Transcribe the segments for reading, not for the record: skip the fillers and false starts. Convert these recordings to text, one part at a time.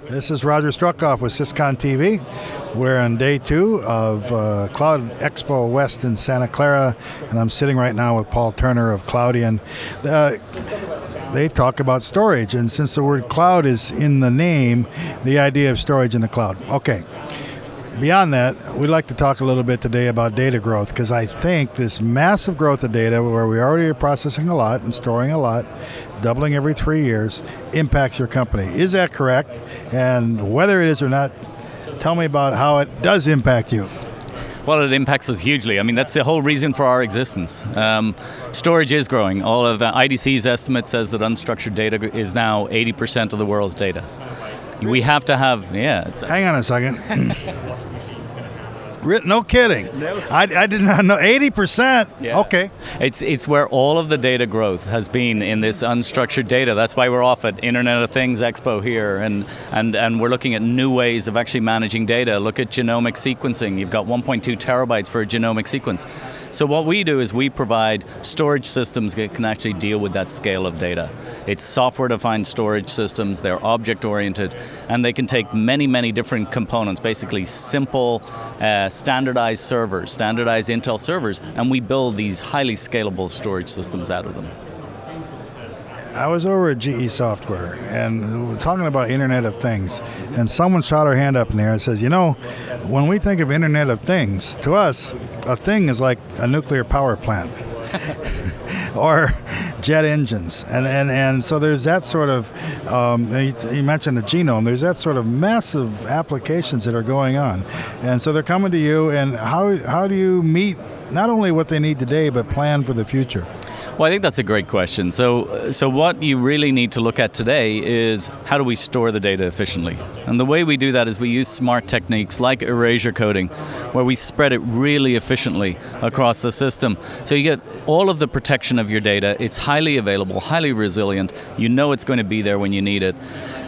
This is Roger Struckoff with Syscon TV. We're on day 2 of Cloud Expo West in Santa Clara, and I'm sitting right now with Paul Turner of Cloudian. They talk about storage, and since the word cloud is in the name, the idea of storage in the cloud. Okay. Beyond that, we'd like to talk a little bit today about data growth, because I think this massive growth of data, where we already are processing a lot and storing a lot, doubling every 3 years, impacts your company. Is that correct? And whether it is or not, tell me about how it does impact you. Well, it impacts us hugely. I mean, that's the whole reason for our existence. Storage is growing. All of IDC's estimate says that unstructured data is now 80% of the world's data. We have to have, Hang on a second. No kidding. I did not know. 80%? Yeah. Okay. It's where all of the data growth has been in this unstructured data. That's why we're off at Internet of Things Expo here, and we're looking at new ways of actually managing data. Look at genomic sequencing. You've got 1.2 terabytes for a genomic sequence. So what we do is we provide storage systems that can actually deal with that scale of data. It's software-defined storage systems. They're object-oriented, and they can take many, many different components, basically simple, standardized servers, standardized Intel servers, and we build these highly scalable storage systems out of them. I was over at GE Software, and we're talking about Internet of Things, and someone shot her hand up in there and says, you know, when we think of Internet of Things, to us, a thing is like a nuclear power plant. Or jet engines, and so there's that sort of, you mentioned the genome, there's that sort of massive applications that are going on, and so they're coming to you, and how do you meet not only what they need today, but plan for the future? Well, I think that's a great question. So what you really need to look at today is how do we store the data efficiently? And the way we do that is we use smart techniques like erasure coding, where we spread it really efficiently across the system. So you get all of the protection of your data. It's highly available, highly resilient. You know it's going to be there when you need it.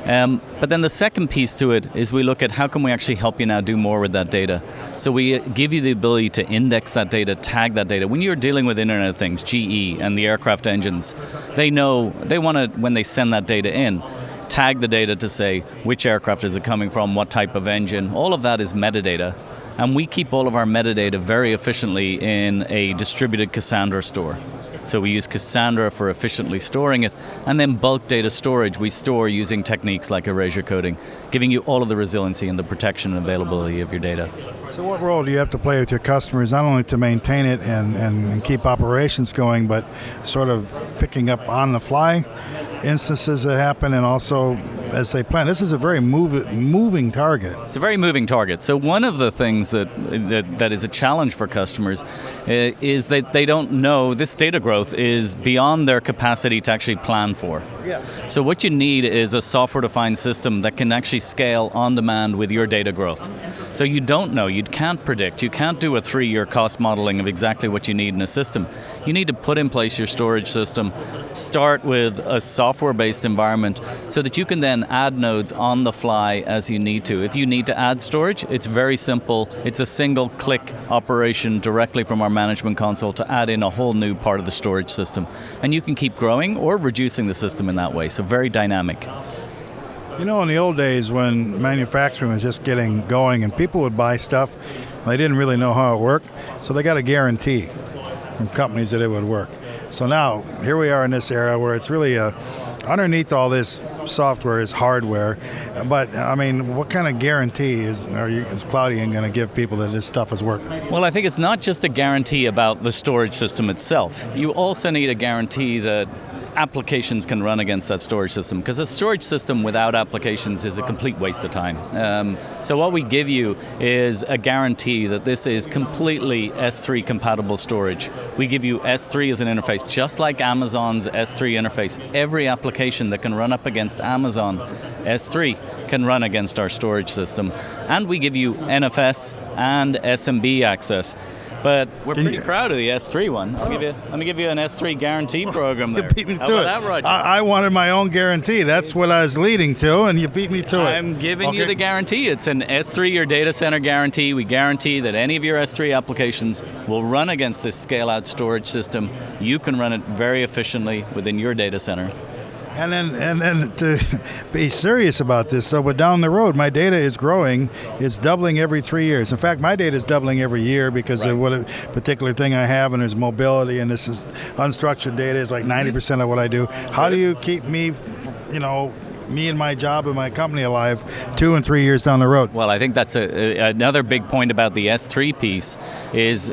But then the second piece to it is we look at how can we actually help you now do more with that data. So we give you the ability to index that data, tag that data. When you're dealing with Internet of Things, GE and the aircraft engines, they know, they want to, when they send that data in, tag the data to say which aircraft is it coming from, what type of engine. All of that is metadata. And we keep all of our metadata very efficiently in a distributed Cassandra store. So we use Cassandra for efficiently storing it, and then bulk data storage we store using techniques like erasure coding, giving you all of the resiliency and the protection and availability of your data. So what role do you have to play with your customers, not only to maintain it and keep operations going, but sort of picking up on the fly instances that happen, and also as they plan? This is a very moving target. It's a very moving target. So one of the things that is a challenge for customers is that they don't know this data growth is beyond their capacity to actually plan for. Yeah. So what you need is a software-defined system that can actually scale on demand with your data growth. So you don't know, you can't predict, you can't do a 3-year cost modeling of exactly what you need in a system. You need to put in place your storage system, start with a software-based environment so that you can then add nodes on the fly as you need to. If you need to add storage, it's very simple. It's a single click operation directly from our management console to add in a whole new part of the storage system. And you can keep growing or reducing the system in that way, so very dynamic. You know, in the old days when manufacturing was just getting going and people would buy stuff, they didn't really know how it worked, so they got a guarantee from companies that it would work. So now, here we are in this era where it's really underneath all this software is hardware, but I mean, what kind of guarantee is Cloudian going to give people that this stuff is working? Well, I think it's not just a guarantee about the storage system itself. You also need a guarantee that applications can run against that storage system, because a storage system without applications is a complete waste of time. So what we give you is a guarantee that this is completely S3 compatible storage. We give you S3 as an interface, just like Amazon's S3 interface. Every application that can run up against Amazon S3 can run against our storage system. And we give you NFS and SMB access. But we're pretty proud of the S3 one. Let me give you an S3 guarantee program there. You beat me to it. I wanted my own guarantee. That's what I was leading to, and you beat me to it. I'm giving you the guarantee. It's an S3 or data center guarantee. We guarantee that any of your S3 applications will run against this scale-out storage system. You can run it very efficiently within your data center. And then to be serious about this, so but down the road, my data is growing. It's doubling every 3 years. In fact, my data is doubling every year because of what a particular thing I have, and there's mobility, and this is unstructured data is like 90% of what I do. How do you keep me, me and my job and my company alive 2 and 3 years down the road? Well, I think that's another big point about the S3 piece is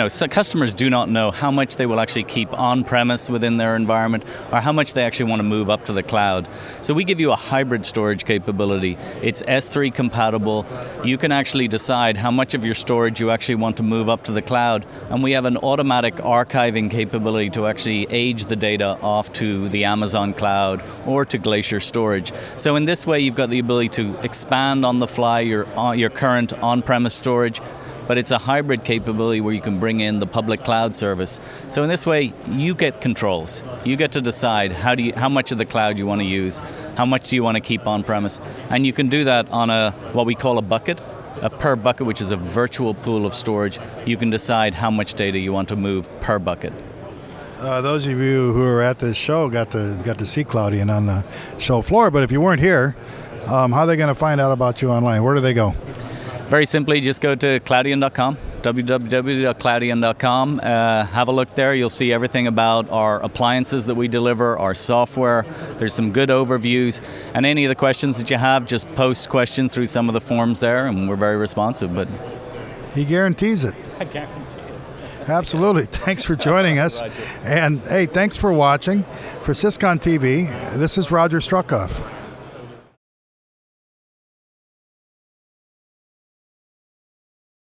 so customers do not know how much they will actually keep on-premise within their environment or how much they actually want to move up to the cloud. So we give you a hybrid storage capability. It's S3 compatible. You can actually decide how much of your storage you actually want to move up to the cloud, and we have an automatic archiving capability to actually age the data off to the Amazon cloud or to Glacier storage. So in this way, you've got the ability to expand on the fly your current on-premise storage, but it's a hybrid capability where you can bring in the public cloud service. So in this way, you get controls. You get to decide how much of the cloud you want to use, how much do you want to keep on-premise, and you can do that on what we call a bucket. A per bucket, which is a virtual pool of storage. You can decide how much data you want to move per bucket. Those of you who are at this show got to see Cloudian on the show floor, but if you weren't here, how are they going to find out about you online? Where do they go? Very simply, just go to Cloudian.com, www.cloudian.com. Have a look there. You'll see everything about our appliances that we deliver, our software. There's some good overviews. And any of the questions that you have, just post questions through some of the forms there, and we're very responsive. But he guarantees it. I guarantee it. Absolutely. Thanks for joining us. And hey, thanks for watching. For Syscon TV, this is Roger Struckoff.